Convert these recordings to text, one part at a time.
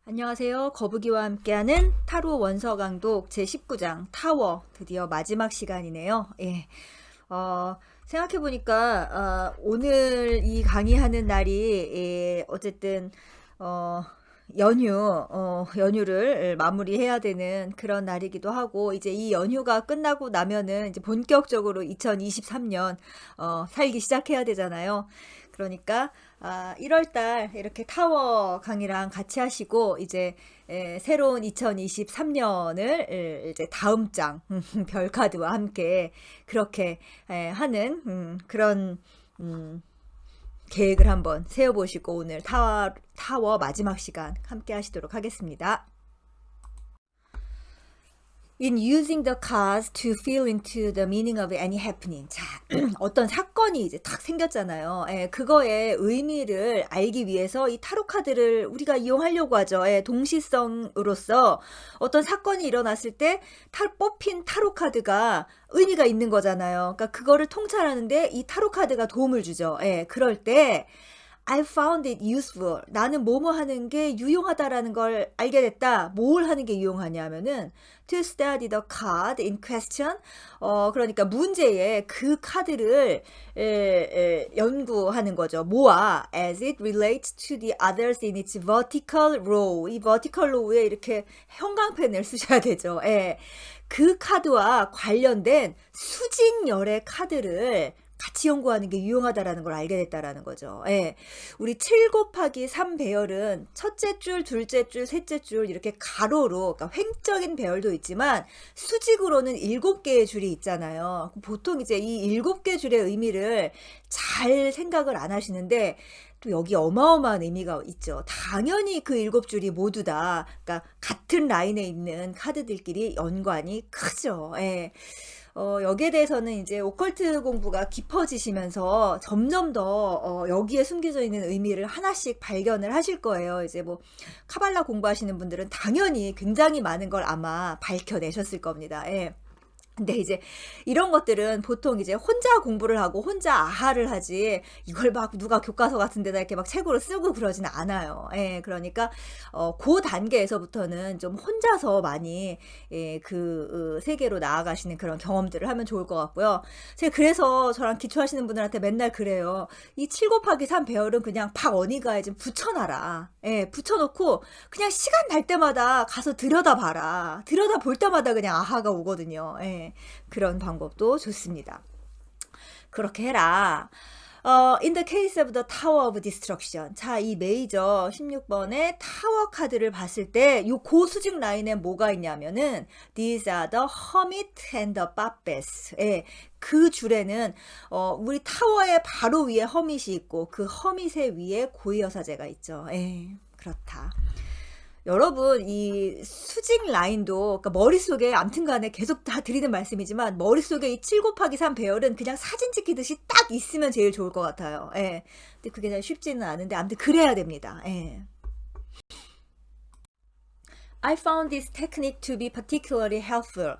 안녕하세요. 거북이와 함께하는 타로 원서 강독 제19장 타워 드디어 마지막 시간이네요. 예. 생각해보니까 오늘 이 강의하는 날이 어쨌든 어, 연휴를 마무리해야 되는 그런 날이기도 하고 이제 이 연휴가 끝나고 나면은 이제 본격적으로 2023년 살기 시작해야 되잖아요. 그러니까 1월달 이렇게 타워 강의랑 같이 하시고 이제 새로운 2023년을 이제 다음 장 별카드와 함께 그렇게 하는 그런 계획을 한번 세워보시고 오늘 타워 마지막 시간 함께 하시도록 하겠습니다. In using the cards to feel into the meaning of any happening. 자, 어떤 사건이 이제 탁 생겼잖아요. 그거의 의미를 알기 위해서 이 타로 카드를 우리가 이용하려고 하죠. 동시성으로서 어떤 사건이 일어났을 때 뽑힌 타로 카드가 의미가 있는 거잖아요. 그러니까 그거를 통찰하는데 이 타로 카드가 도움을 주죠. 그럴 때 I found it useful. 나는 뭐뭐 하는 게 유용하다라는 걸 알게 됐다. 뭘 하는 게 유용하냐면은 to study the card in question. 그러니까 문제에 그 카드를 연구하는 거죠. 모아 as it relates to the others in its vertical row. 이 vertical row에 이렇게 형광펜을 쓰셔야 되죠. 그 카드와 관련된 수직열의 카드를 같이 연구하는 게 유용하다라는 걸 알게 됐다라는 거죠. 우리 7 곱하기 3 배열은 첫째 줄, 둘째 줄, 셋째 줄 이렇게 가로로 그러니까 횡적인 배열도 있지만 수직으로는 7개의 줄이 있잖아요. 보통 이제 이 7개 줄의 의미를 잘 생각을 안 하시는데 또 여기 어마어마한 의미가 있죠. 당연히 그 7줄이 모두 다 그러니까 같은 라인에 있는 카드들끼리 연관이 크죠. 여기에 대해서는 이제 오컬트 공부가 깊어지시면서 점점 더 여기에 숨겨져 있는 의미를 하나씩 발견을 하실 거예요. 이제 뭐 카발라 공부하시는 분들은 당연히 굉장히 많은 걸 아마 밝혀내셨을 겁니다. 근데 이제 이런 것들은 보통 이제 혼자 공부를 하고 혼자 아하를 하지 이걸 막 누가 교과서 같은 데다 이렇게 막 책으로 쓰고 그러진 않아요. 그러니까 그 단계에서부터는 좀 혼자서 많이 그 세계로 나아가시는 그런 경험들을 하면 좋을 것 같고요. 제가 그래서 저랑 기초하시는 분들한테 맨날 그래요. 이 7 곱하기 3 배열은 그냥 박언니가에 좀 붙여놔라. 붙여놓고 그냥 시간 날 때마다 가서 들여다봐라. 들여다볼 때마다 그냥 아하가 오거든요. 그런 방법도 좋습니다. 그렇게 해라. In the case of the Tower of Destruction. 자, 이 메이저 16번의 타워 카드를 봤을 때, 요 고수직 라인에 뭐가 있냐면은, These are the Hermit and the Pappes. 그 줄에는, 우리 타워의 바로 위에 허밋이 있고, 그 허밋의 위에 고위여사제가 있죠. 그렇다. 여러분 이 수직 라인도 그러니까 머릿속에 암튼 간에 계속 다 드리는 말씀이지만 머릿속에 이 7 곱하기 3 배열은 그냥 사진 찍히듯이 딱 있으면 제일 좋을 것 같아요. 근데 그게 잘 쉽지는 않은데 아무튼 그래야 됩니다. I found this technique to be particularly helpful.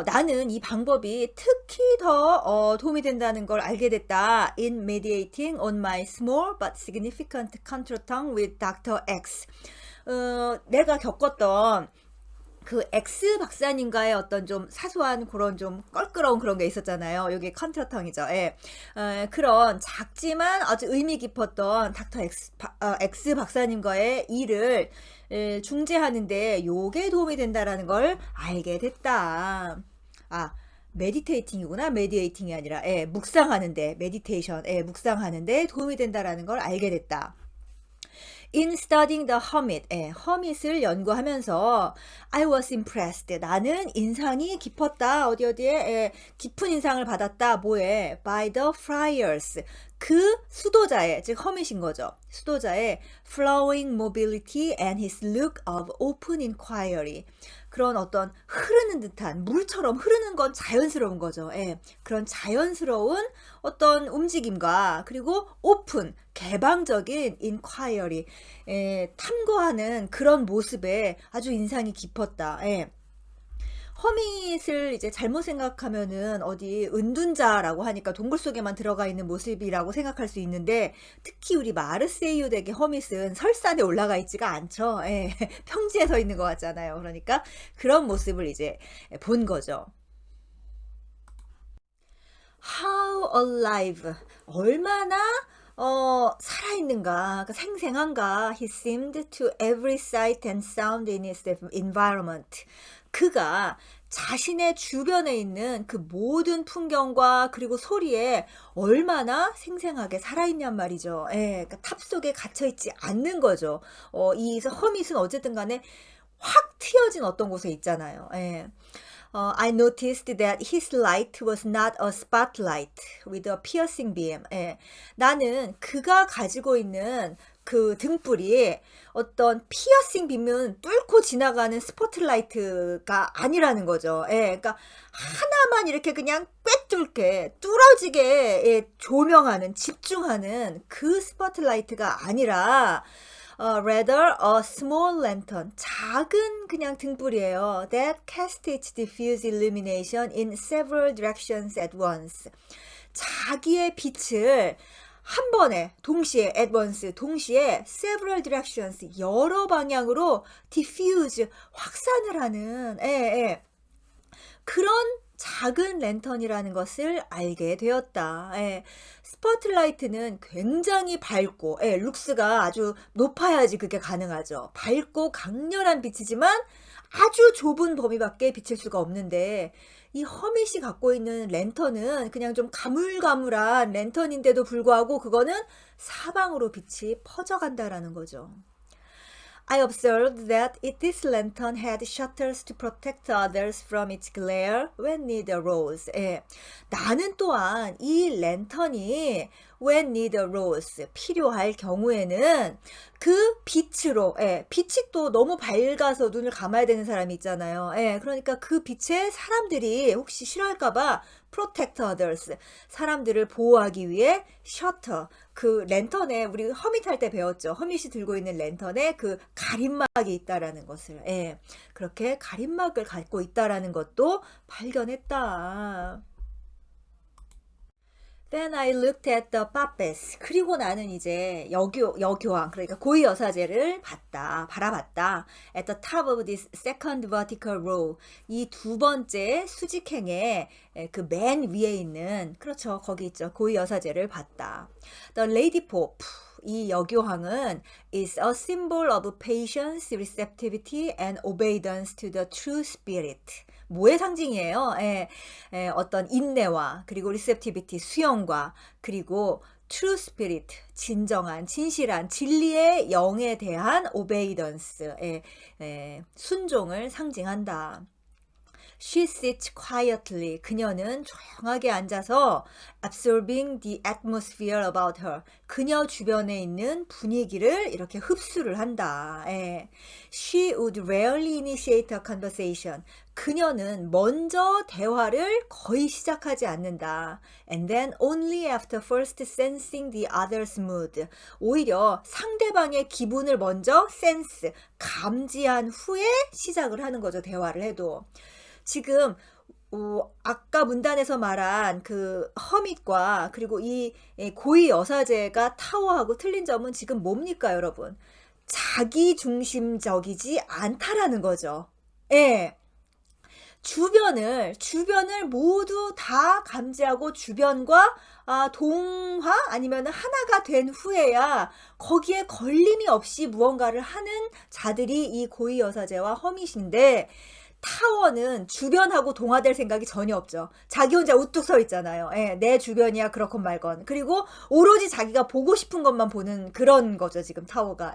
나는 이 방법이 특히 더 도움이 된다는 걸 알게 됐다. In mediating on my small but significant contretemps with Dr. X. 내가 겪었던 그 X 박사님과의 어떤 좀 사소한 그런 좀 껄끄러운 그런 게 있었잖아요. 여기 컨트라탕이죠. 그런 작지만 아주 의미 깊었던 닥터 X 박사님과의 일을 중재하는데 요게 도움이 된다라는 걸 알게 됐다. 메디테이팅이구나. 메디에이팅이 아니라 묵상하는데 메디테이션 묵상하는데 도움이 된다라는 걸 알게 됐다. In studying the hermit, hermit을 연구하면서 I was impressed. 나는 인상이 깊었다. 어디에 깊은 인상을 받았다. 뭐에? By the friars. 그 수도자의, 즉 hermit인 거죠. 수도자의 flowing mobility and his look of open inquiry. 그런 어떤 흐르는 듯한 물처럼 흐르는 건 자연스러운 거죠. 그런 자연스러운 어떤 움직임과 그리고 오픈, 개방적인 inquiry, 탐구하는 그런 모습에 아주 인상이 깊었다. 허밋을 이제 잘못 생각하면은 어디 은둔자라고 하니까 동굴 속에만 들어가 있는 모습이라고 생각할 수 있는데 특히 우리 마르세유 댁의 허밋은 설산에 올라가 있지가 않죠. 예. 평지에 서 있는 것 같잖아요. 그러니까 그런 모습을 이제 본 거죠. How alive. 얼마나 살아있는가, 그러니까 생생한가. He seemed to every sight and sound in his environment. 그가 자신의 주변에 있는 그 모든 풍경과 그리고 소리에 얼마나 생생하게 살아있냔 말이죠. 예, 그러니까 탑 속에 갇혀있지 않는 거죠. 이 허밋은 어쨌든 간에 확 트여진 어떤 곳에 있잖아요. 예. I noticed that his light was not a spotlight with a piercing beam. 예. 나는 그가 가지고 있는 그 등불이 어떤 피어싱 빔은 뚫고 지나가는 스포트라이트가 아니라는 거죠. 예. 그러니까 하나만 이렇게 그냥 꿰뚫게 뚫어지게 예, 조명하는 집중하는 그 스포트라이트가 아니라 rather a small lantern, 작은 그냥 등불이에요. That cast its diffuse illumination in several directions at once. 자기의 빛을 한 번에 동시에 at once 동시에 several directions 여러 방향으로 diffuse 확산을 하는 그런 작은 랜턴이라는 것을 알게 되었다. 스포트라이트는 굉장히 밝고 룩스가 아주 높아야지 그게 가능하죠. 밝고 강렬한 빛이지만 아주 좁은 범위밖에 비칠 수가 없는데 이 허밋이 갖고 있는 랜턴은 그냥 좀 가물가물한 랜턴인데도 불구하고 그거는 사방으로 빛이 퍼져간다라는 거죠. I observed that this lantern had shutters to protect others from its glare when need arose. 나는 또한 이 랜턴이 when need arose, 필요할 경우에는 그 빛으로, 빛이 또 너무 밝아서 눈을 감아야 되는 사람이 있잖아요. 그러니까 그 빛에 사람들이 혹시 싫어할까봐 protect others, 사람들을 보호하기 위해 셔터, 그 랜턴에 우리 허밋 할 때 배웠죠. 허밋이 들고 있는 랜턴에 그 가림막이 있다라는 것을, 그렇게 가림막을 갖고 있다라는 것도 발견했다. Then I looked at the puppets. 그리고 나는 이제 여교황, 그러니까 고위여사제를 바라봤다. At the top of this second vertical row. 이 두 번째 수직행의 그 맨 위에 있는, 그렇죠. 거기 있죠. 고위여사제를 봤다. The Lady Pope. 이 여교황은 is a symbol of patience, receptivity, and obedience to the true spirit. 뭐의 상징이에요? 어떤 인내와 그리고 receptivity, 수용과 그리고 true spirit, 진정한, 진실한 진리의 영에 대한 obedience, 순종을 상징한다. She sits quietly. 그녀는 조용하게 앉아서 absorbing the atmosphere about her. 그녀 주변에 있는 분위기를 이렇게 흡수를 한다. She would rarely initiate a conversation. 그녀는 먼저 대화를 거의 시작하지 않는다. And then only after first sensing the other's mood. 오히려 상대방의 기분을 먼저 sense, 감지한 후에 시작을 하는 거죠. 대화를 해도. 지금 아까 문단에서 말한 그 허밋과 그리고 이 고위 여사제가 타워하고 틀린 점은 지금 뭡니까, 여러분? 자기 중심적이지 않다라는 거죠. 주변을 모두 다 감지하고 주변과 동화 아니면 하나가 된 후에야 거기에 걸림이 없이 무언가를 하는 자들이 이 고위 여사제와 허밋인데, 타워는 주변하고 동화될 생각이 전혀 없죠. 자기 혼자 우뚝 서 있잖아요. 내 주변이야 그렇건 말건. 그리고 오로지 자기가 보고 싶은 것만 보는 그런 거죠, 지금 타워가.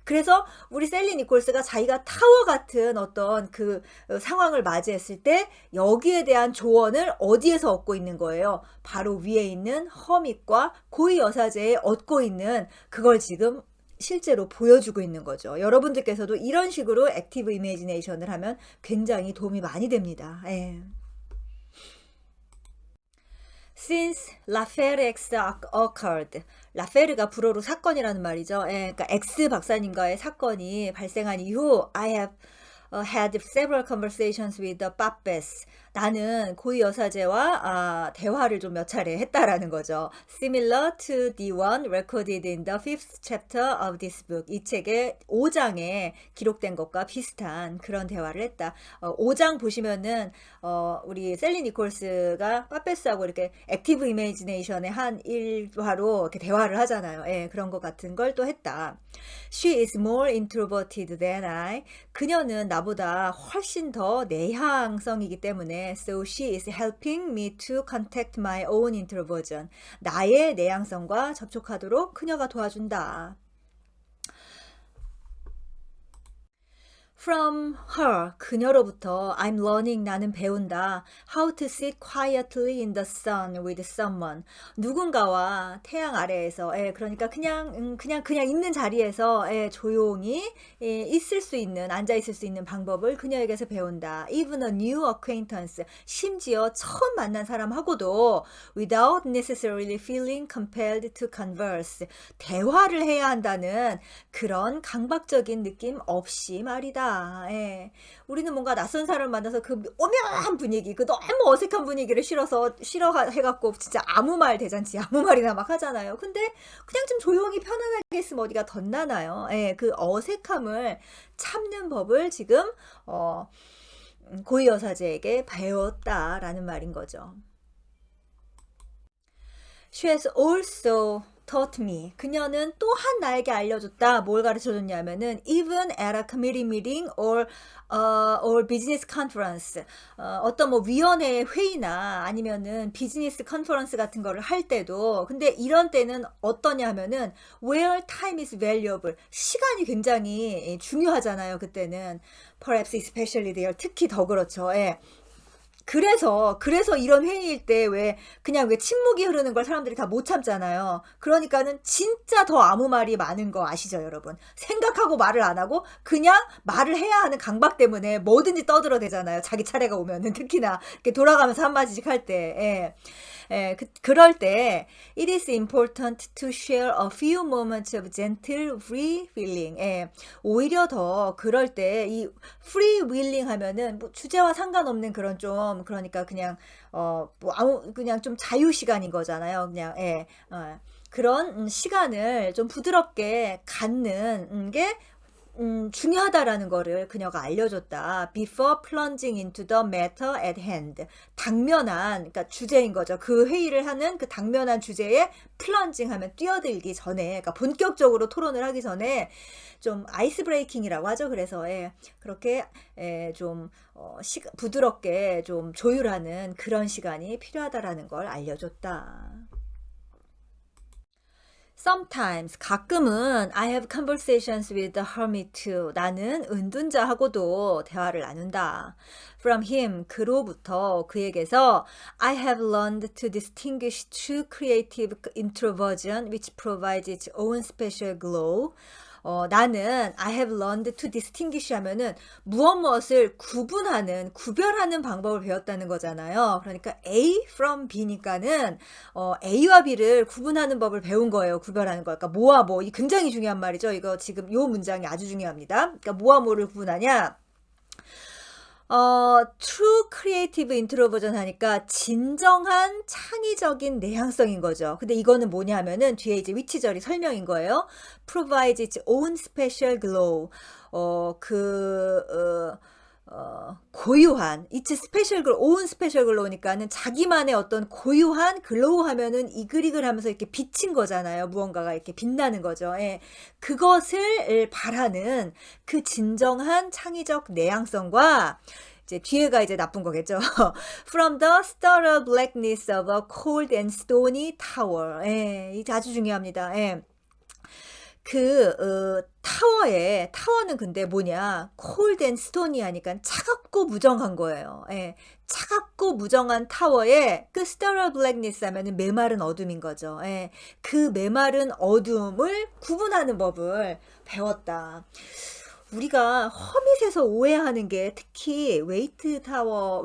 그래서 우리 셀리 니콜스가 자기가 타워 같은 어떤 그 상황을 맞이했을 때 여기에 대한 조언을 어디에서 얻고 있는 거예요? 바로 위에 있는 허밋과 고위 여사제에 얻고 있는 그걸 지금 실제로 보여주고 있는 거죠. 여러분들께서도 이런 식으로 액티브 이미지네이션을 하면 굉장히 도움이 많이 됩니다. Since L'Affaire X occurred. 라페르가 불어로 사건이라는 말이죠. 그러니까 X 박사님과의 사건이 발생한 이후 I have had several conversations with the Papes. 나는 고위 여사제와 대화를 좀 몇 차례 했다라는 거죠. Similar to the one recorded in the fifth chapter of this book. 이 책의 5장에 기록된 것과 비슷한 그런 대화를 했다. 5장 보시면은 우리 셀리 니콜스가 파페스하고 이렇게 액티브 이미지네이션의 한 일화로 이렇게 대화를 하잖아요. 예, 그런 것 같은 걸 또 했다. She is more introverted than I. 그녀는 나보다 훨씬 더 내향성이기 때문에 so she is helping me to contact my own introversion. 나의 내향성과 접촉하도록 그녀가 도와준다. From her, 그녀로부터 I'm learning, 나는 배운다. How to sit quietly in the sun with someone. 누군가와 태양 아래에서, 그러니까 그냥 있는 자리에서 조용히 있을 수 있는, 앉아 있을 수 있는 방법을 그녀에게서 배운다. Even a new acquaintance, 심지어 처음 만난 사람하고도 without necessarily feeling compelled to converse. 대화를 해야 한다는 그런 강박적인 느낌 없이 말이다. 예. 우리는 뭔가 낯선 사람을 만나서 그 오묘한 분위기, 그 너무 어색한 분위기를 싫어해갖고 진짜 아무 말 대잔치, 아무 말이나 막 하잖아요. 근데 그냥 좀 조용히 편안하게 있으면 어디가 덧나나요? 예. 그 어색함을 참는 법을 지금 고위 여사제에게 배웠다라는 말인 거죠. She has also taught me. 그녀는 또한 나에게 알려줬다. 뭘 가르쳐줬냐면은 even at a committee meeting or business conference. 어떤 뭐 위원회 회의나 아니면은 비즈니스 컨퍼런스 같은 거를 할 때도 근데 이런 때는 어떠냐면은 where time is valuable. 시간이 굉장히 중요하잖아요. 그때는 perhaps especially there. 특히 더 그렇죠. 예. 그래서 이런 회의일 때 왜 침묵이 흐르는 걸 사람들이 다 못 참잖아요. 그러니까는 진짜 더 아무 말이 많은 거 아시죠, 여러분? 생각하고 말을 안 하고 그냥 말을 해야 하는 강박 때문에 뭐든지 떠들어대잖아요. 자기 차례가 오면은 특히나 이렇게 돌아가면서 한마디씩 할 때. 그럴 때 it is important to share a few moments of gentle free feeling. 오히려 더 그럴 때 이 free willing 하면은 뭐 주제와 상관없는 그런 좀 그러니까 그냥 그냥 좀 자유 시간인 거잖아요. 그냥 그런 시간을 좀 부드럽게 갖는 게 중요하다라는 거를 그녀가 알려줬다. Before plunging into the matter at hand. 당면한, 그러니까 주제인 거죠. 그 회의를 하는 그 당면한 주제에 plunging 하면 뛰어들기 전에, 그러니까 본격적으로 토론을 하기 전에 좀 아이스 브레이킹이라고 하죠. 그래서 그렇게 좀 부드럽게 좀 조율하는 그런 시간이 필요하다라는 걸 알려줬다. Sometimes, 가끔은 I have conversations with the hermit too. 나는 은둔자하고도 대화를 나눈다. From him, 그로부터 그에게서 I have learned to distinguish true creative introversion which provides its own special glow. 나는 I have learned to distinguish 하면은 무엇을 구별하는 방법을 배웠다는 거잖아요. 그러니까 A from B니까는 A와 B를 구분하는 법을 배운 거예요. 구별하는 거. 그러니까 뭐와 뭐. 이 굉장히 중요한 말이죠. 이거 지금 요 문장이 아주 중요합니다. 그러니까 뭐와 뭐를 구분하냐? true creative introversion 하니까 진정한 창의적인 내향성인 거죠. 근데 이거는 뭐냐 하면은 뒤에 이제 위치절이 설명인 거예요. provides its own special glow. 고유한 it's special glow, own special glow니까는 자기만의 어떤 고유한 글로우 하면은 이글이글 하면서 이렇게 비친 거잖아요. 무언가가 이렇게 빛나는 거죠. 그것을 바라는 그 진정한 창의적 내향성과 이제 뒤에가 이제 나쁜 거겠죠. From the stellar blackness of a cold and stony tower. 이게 아주 중요합니다. 타워는 근데 뭐냐, cold and stony 하니까 차갑고 무정한 거예요. 차갑고 무정한 타워에 그 stellar blackness 하면은 메마른 어둠인 거죠. 그 메마른 어둠을 구분하는 법을 배웠다. 우리가 허밋에서 오해하는 게 특히 웨이트 타로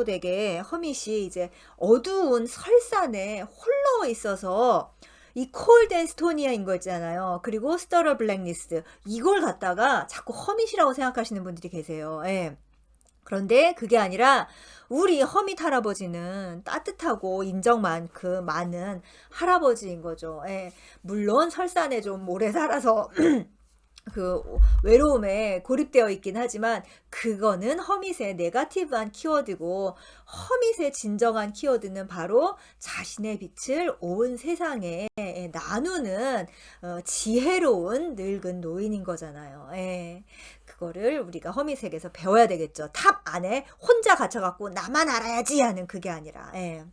덱에 허밋이 이제 어두운 설산에 홀로 있어서 이 콜드 앤 스토니아인 거 있잖아요. 그리고 스터러 블랙리스 이걸 갖다가 자꾸 허밋이라고 생각하시는 분들이 계세요. 예. 그런데 그게 아니라 우리 허밋 할아버지는 따뜻하고 인정 많고 많은 할아버지인 거죠. 예. 물론 설산에 좀 오래 살아서 그 외로움에 고립되어 있긴 하지만 그거는 허밋의 네거티브한 키워드고 허밋의 진정한 키워드는 바로 자신의 빛을 온 세상에 나누는 지혜로운 늙은 노인인 거잖아요. 예. 그거를 우리가 허밋에게서 배워야 되겠죠. 탑 안에 혼자 갇혀갖고 나만 알아야지 하는 그게 아니라. 예.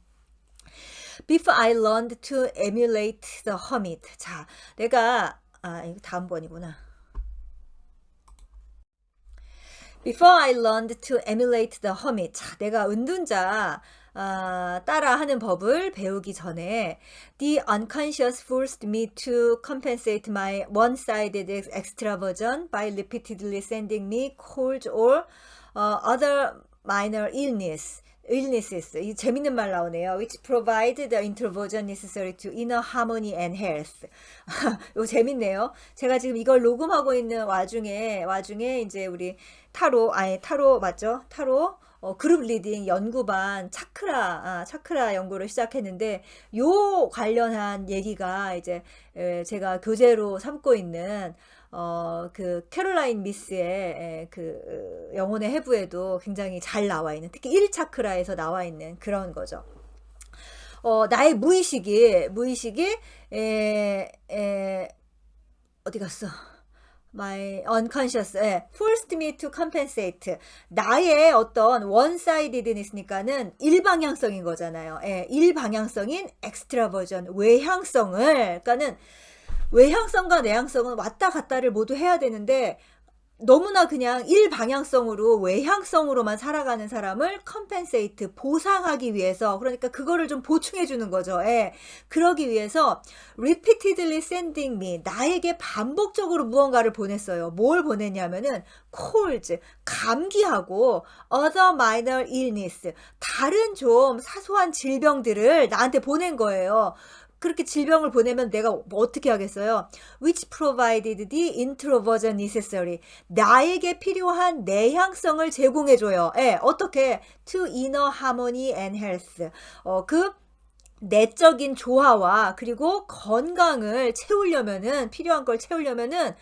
Before I learned to emulate the hermit. 자, 내가 이거 다음 번이구나. Before I learned to emulate the hermit. 자, 내가 은둔자 따라하는 법을 배우기 전에 the unconscious forced me to compensate my one-sided extraversion by repeatedly sending me colds or other minor illnesses. 이 재밌는 말 나오네요. Which provide the introversion necessary to inner harmony and health. 이거 재밌네요. 제가 지금 이걸 녹음하고 있는 와중에 이제 우리 타로 맞죠? 타로 그룹 리딩 연구반 차크라 연구를 시작했는데 요 관련한 얘기가 이제 제가 교재로 삼고 있는 그 캐롤라인 미스의 그 영혼의 해부에도 굉장히 잘 나와 있는 특히 1차크라에서 나와 있는 그런 거죠. 나의 무의식이 어디 갔어? My unconscious, forced me to compensate. 나의 어떤 one-sidedness니까는 일방향성인 거잖아요. 일방향성인 extraversion, 그러니까는 외향성과 내향성은 왔다 갔다를 모두 해야 되는데 너무나 그냥 일방향성으로 외향성으로만 살아가는 사람을 compensate, 보상하기 위해서 그러니까 그거를 좀 보충해 주는 거죠. 그러기 위해서 repeatedly sending me 나에게 반복적으로 무언가를 보냈어요. 뭘 보냈냐면은 colds, 감기하고 other minor illness, 다른 좀 사소한 질병들을 나한테 보낸 거예요. 그렇게 질병을 보내면 내가 뭐 어떻게 하겠어요? Which provided the introversion necessary. 나에게 필요한 내향성을 제공해줘요. 어떻게? To inner harmony and health. 그 내적인 조화와 그리고 건강을 채우려면은 필요한 걸 채우려면은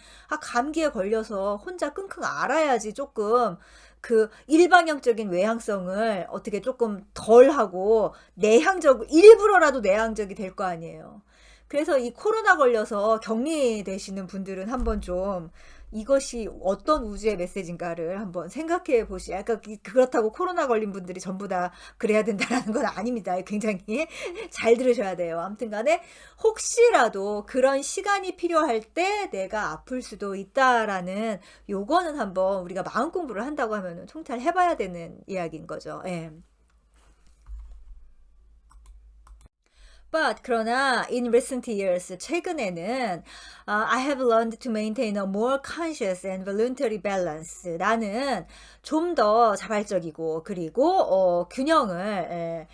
감기에 걸려서 혼자 끙끙 앓아야지 조금 그 일방향적인 외향성을 어떻게 조금 덜 하고 일부러라도 내향적이 될 거 아니에요. 그래서 이 코로나 걸려서 격리되시는 분들은 한번 좀 이것이 어떤 우주의 메시지인가를 한번 생각해 그러니까 그렇다고 코로나 걸린 분들이 전부 다 그래야 된다는 건 아닙니다. 굉장히 잘 들으셔야 돼요. 아무튼 간에 혹시라도 그런 시간이 필요할 때 내가 아플 수도 있다라는 요거는 한번 우리가 마음 공부를 한다고 하면 통찰해 봐야 되는 이야기인 거죠. But 그러나 in recent years 최근에는 I have learned to maintain a more conscious and voluntary balance. 나는 좀 더 자발적이고 그리고 균형을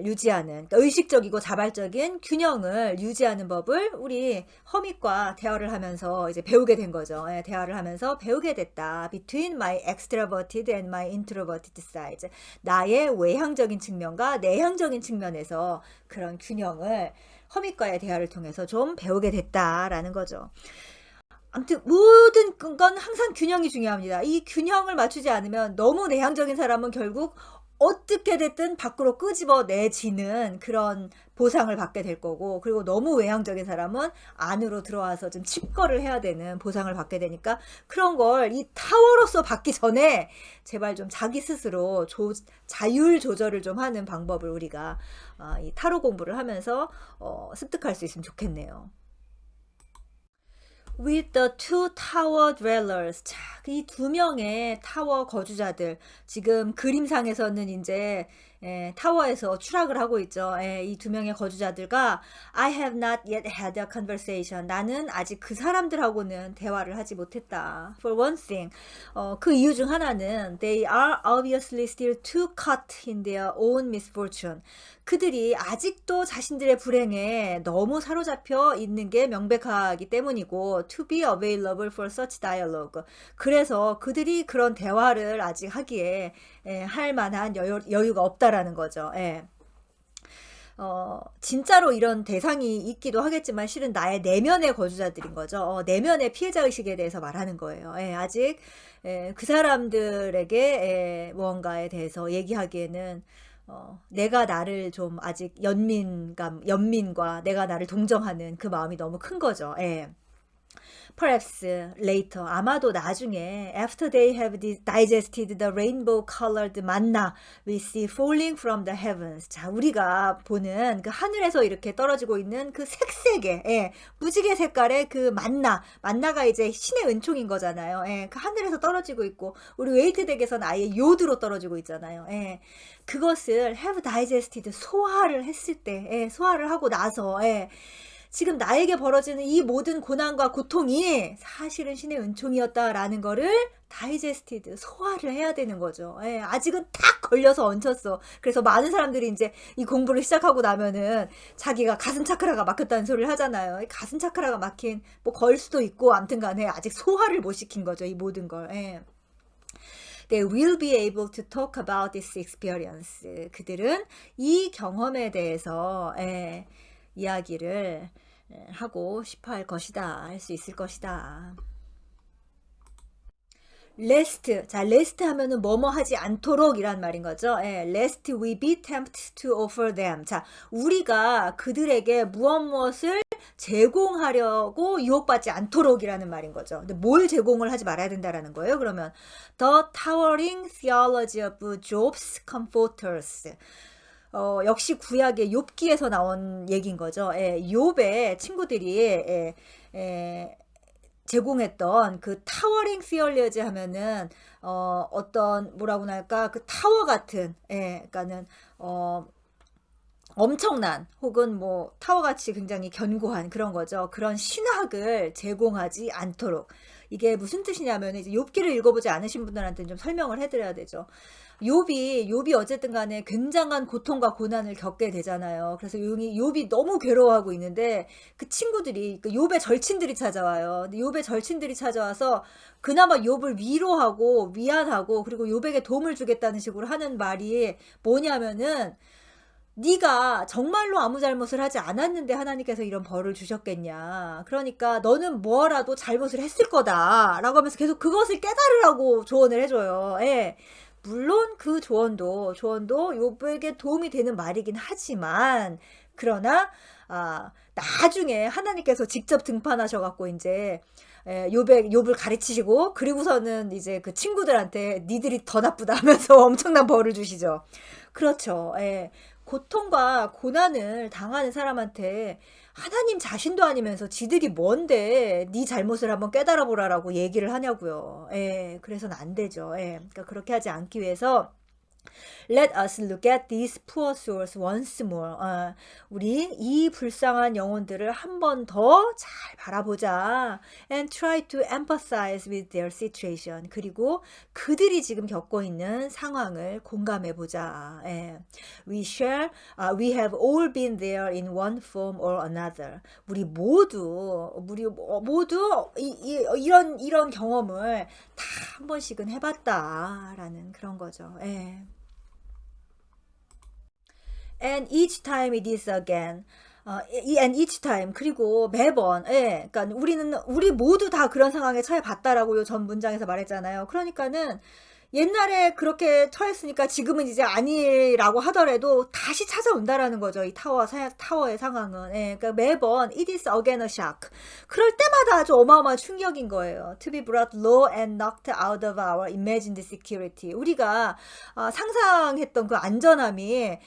유지하는 그러니까 의식적이고 자발적인 균형을 유지하는 법을 우리 허밋과 대화를 하면서 이제 배우게 된 거죠. 대화를 하면서 배우게 됐다. Between my extroverted and my introverted sides. 나의 외향적인 측면과 내향적인 측면에서 그런 균형을 허밋과의 대화를 통해서 좀 배우게 됐다라는 거죠. 아무튼 모든 건 항상 균형이 중요합니다. 이 균형을 맞추지 않으면 너무 내향적인 사람은 결국 어떻게 됐든 밖으로 끄집어내지는 그런 보상을 받게 될 거고 그리고 너무 외향적인 사람은 안으로 들어와서 좀 칩거를 해야 되는 보상을 받게 되니까 그런 걸 이 타워로서 받기 전에 제발 좀 자기 스스로 자율 조절을 좀 하는 방법을 우리가 이 타로 공부를 하면서 습득할 수 있으면 좋겠네요. With the two tower dwellers. 자, 이 두 명의 타워 거주자들. 지금 그림상에서는 이제 타워에서 추락을 하고 있죠. 이 두 명의 거주자들과 I have not yet had a conversation. 나는 아직 그 사람들하고는 대화를 하지 못했다. For one thing, 그 이유 중 하나는 they are obviously still too caught in their own misfortune. 그들이 아직도 자신들의 불행에 너무 사로잡혀 있는 게 명백하기 때문이고 to be available for such dialogue. 그래서 그들이 그런 대화를 아직 하기에 할 만한 여유가 없다라는 거죠. 진짜로 이런 대상이 있기도 하겠지만 실은 나의 내면의 거주자들인 거죠. 내면의 피해자의식에 대해서 말하는 거예요. 아직 그 사람들에게 무언가에 대해서 얘기하기에는 내가 나를 좀 아직 연민과 내가 나를 동정하는 그 마음이 너무 큰 거죠. Perhaps later, 아마도 나중에 after they have digested the rainbow colored manna we see falling from the heavens. 자, 우리가 보는 그 하늘에서 이렇게 떨어지고 있는 그 색색의 무지개 색깔의 그 만나가 이제 신의 은총인 거잖아요. 그 하늘에서 떨어지고 있고 우리 웨이트 덱에서는 아예 요드로 떨어지고 있잖아요. 그것을 have digested 소화를 했을 때, 소화를 하고 나서 지금 나에게 벌어지는 이 모든 고난과 고통이 사실은 신의 은총이었다라는 거를 다이제스티드, 소화를 해야 되는 거죠. 아직은 탁 걸려서 얹혔어. 그래서 많은 사람들이 이제 이 공부를 시작하고 나면은 자기가 가슴 차크라가 막혔다는 소리를 하잖아요. 가슴 차크라가 막힌, 뭐 걸 수도 있고, 암튼 간에 아직 소화를 못 시킨 거죠. 이 모든 걸. They will be able to talk about this experience. 그들은 이 경험에 대해서, 이야기를 하고 싶어 할 것이다. 할 수 있을 것이다. lest. 자, lest 하면은 뭐뭐 하지 않도록 이란 말인 거죠. lest we be tempted to offer them. 자, 우리가 그들에게 무엇을 제공하려고 유혹받지 않도록이라는 말인 거죠. 근데 뭘 제공을 하지 말아야 된다라는 거예요. 그러면 the towering theology of Job's comforters. 역시 구약의 욥기에서 나온 얘기인 거죠. 욥의 친구들이 제공했던 그 타워링 시얼리지 하면은 어떤 뭐라고나 할까 그 타워 같은 그러니까는 엄청난 혹은 뭐 타워같이 굉장히 견고한 그런 거죠. 그런 신학을 제공하지 않도록. 이게 무슨 뜻이냐면 이제 욥기를 읽어보지 않으신 분들한테는 좀 설명을 해드려야 되죠. 욥이 어쨌든 간에 굉장한 고통과 고난을 겪게 되잖아요. 그래서 욥이 너무 괴로워하고 있는데 그 친구들이 그 욥의 절친들이 찾아와요. 근데 욥의 절친들이 찾아와서 그나마 욥을 위로하고 위안하고 그리고 욥에게 도움을 주겠다는 식으로 하는 말이 뭐냐면은 네가 정말로 아무 잘못을 하지 않았는데 하나님께서 이런 벌을 주셨겠냐. 그러니까 너는 뭐라도 잘못을 했을 거다 라고 하면서 계속 그것을 깨달으라고 조언을 해줘요. 물론 그 조언도 욥에게 도움이 되는 말이긴 하지만 그러나 나중에 하나님께서 직접 등판하셔갖고 이제 욥을 가르치시고 그리고서는 이제 그 친구들한테 니들이 더 나쁘다 하면서 엄청난 벌을 주시죠. 그렇죠. 고통과 고난을 당하는 사람한테 하나님 자신도 아니면서 지들이 뭔데 네 잘못을 한번 깨달아 보라라고 얘기를 하냐고요. 그래서는 안 되죠. 그러니까 그렇게 하지 않기 위해서 Let us look at these poor souls once more. 우리 이 불쌍한 영혼들을 한 번 더 잘 바라보자. And try to empathize with their situation. 그리고 그들이 지금 겪고 있는 상황을 공감해보자. We have all been there in one form or another. 우리 모두 이런 경험을 다 한 번씩은 해봤다라는 그런 거죠. And each time it is again. and each time. 그리고 매번. 그러니까 우리 모두 다 그런 상황에 처해 봤다라고 전 문장에서 말했잖아요. 그러니까는 옛날에 그렇게 처했으니까 지금은 이제 아니라고 하더라도 다시 찾아온다라는 거죠. 이 타워의 상황은. 그러니까 매번 it is again a shock. 그럴 때마다 아주 어마어마한 충격인 거예요. To be brought low and knocked out of our imagined security. 우리가 상상했던 그 안전함이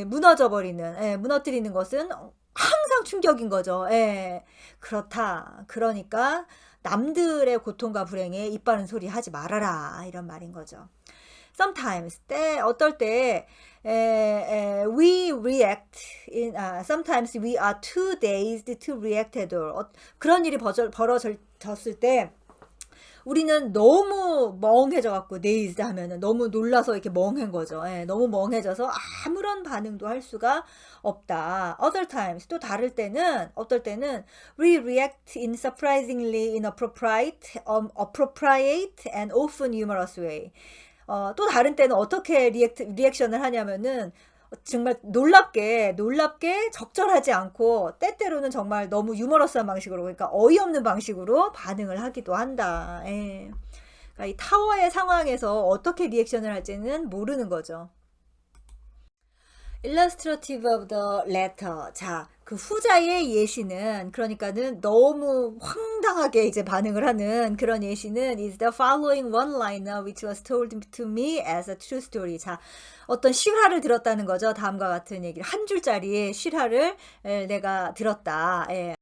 무너뜨리는 것은 항상 충격인 거죠. 그렇다. 그러니까 남들의 고통과 불행에 입 바른 소리 하지 말아라 이런 말인 거죠. sometimes 어떨 때 we react sometimes we are too dazed to react at all. 그런 일이 벌어졌을 때 우리는 너무 멍해져 갖고 dazed 하면은 너무 놀라서 이렇게 멍한 거죠. 예, 너무 멍해져서 아무런 반응도 할 수가 없다. Other times 또 다를 때는 어떨 때는 we react in surprisingly inappropriate, appropriate and often humorous way. 또 다른 때는 어떻게 리액션을 하냐면은 정말 놀랍게 적절하지 않고 때때로는 정말 너무 유머러스한 방식으로 그러니까 어이없는 방식으로 반응을 하기도 한다. 예. 그러니까 이 타워의 상황에서 어떻게 리액션을 할지는 모르는 거죠. illustrative of the latter. 자, 그 후자의 예시는 그러니까는 너무 황당하게 이제 반응을 하는 그런 예시는 is the following one-liner which was told to me as a true story. 자, 어떤 실화를 들었다는 거죠. 다음과 같은 얘기를 한 줄짜리의 실화를 내가 들었다. 예.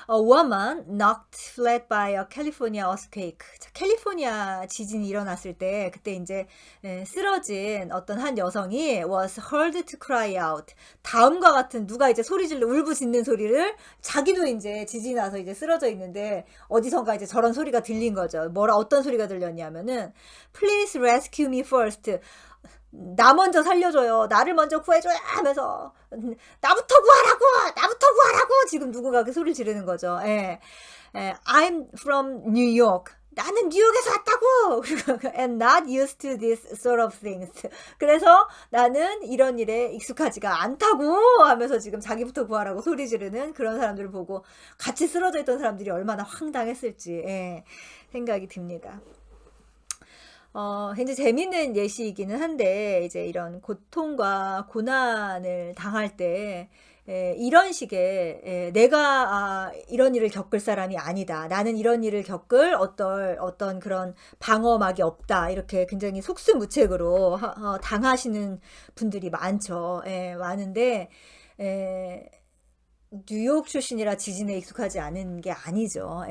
A woman knocked flat by a California earthquake. 자, 캘리포니아 지진이 일어났을 때 그때 이제 쓰러진 어떤 한 여성이 was heard to cry out. 다음과 같은 누가 이제 소리 질러 울부짖는 소리를 자기도 이제 지진이 나서 이제 쓰러져 있는데 어디선가 이제 저런 소리가 들린 거죠. 어떤 소리가 들렸냐면은 Please rescue me first. 나 먼저 살려줘요. 나를 먼저 구해줘야 하면서 나부터 구하라고 지금 누군가 그 소리를 지르는 거죠. 예. I'm from New York. 나는 뉴욕에서 왔다고. And not used to this sort of things. 그래서 나는 이런 일에 익숙하지가 않다고 하면서 지금 자기부터 구하라고 소리 지르는 그런 사람들을 보고 같이 쓰러져 있던 사람들이 얼마나 황당했을지 생각이 듭니다. 굉장히 재밌는 예시이기는 한데 이제 이런 고통과 고난을 당할 때 이런 식의 내가 이런 일을 겪을 사람이 아니다. 나는 이런 일을 겪을 어떤 그런 방어막이 없다. 이렇게 굉장히 속수무책으로 당하시는 분들이 많죠. 많은데 뉴욕 출신이라 지진에 익숙하지 않은 게 아니죠.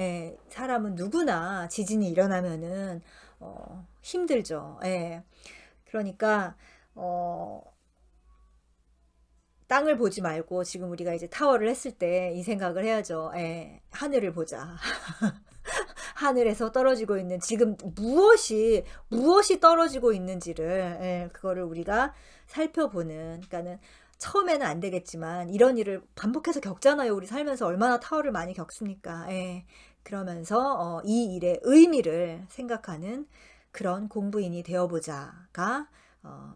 사람은 누구나 지진이 일어나면은 힘들죠. 그러니까 땅을 보지 말고 지금 우리가 이제 타워를 했을 때 이 생각을 해야죠. 하늘을 보자. 하늘에서 떨어지고 있는 지금 무엇이 떨어지고 있는지를 그거를 우리가 살펴보는. 그러니까는 처음에는 안 되겠지만 이런 일을 반복해서 겪잖아요. 우리 살면서 얼마나 타워를 많이 겪습니까? 그러면서 이 일의 의미를 생각하는 그런 공부인이 되어보자가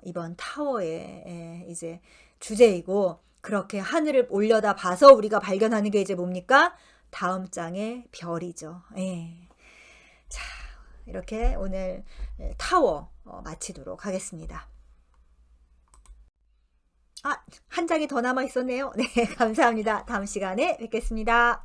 이번 타워의 이제 주제이고, 그렇게 하늘을 올려다 봐서 우리가 발견하는 게 이제 뭡니까? 다음 장의 별이죠. 자, 이렇게 오늘 타워 마치도록 하겠습니다. 한 장이 더 남아 있었네요. 네, 감사합니다. 다음 시간에 뵙겠습니다.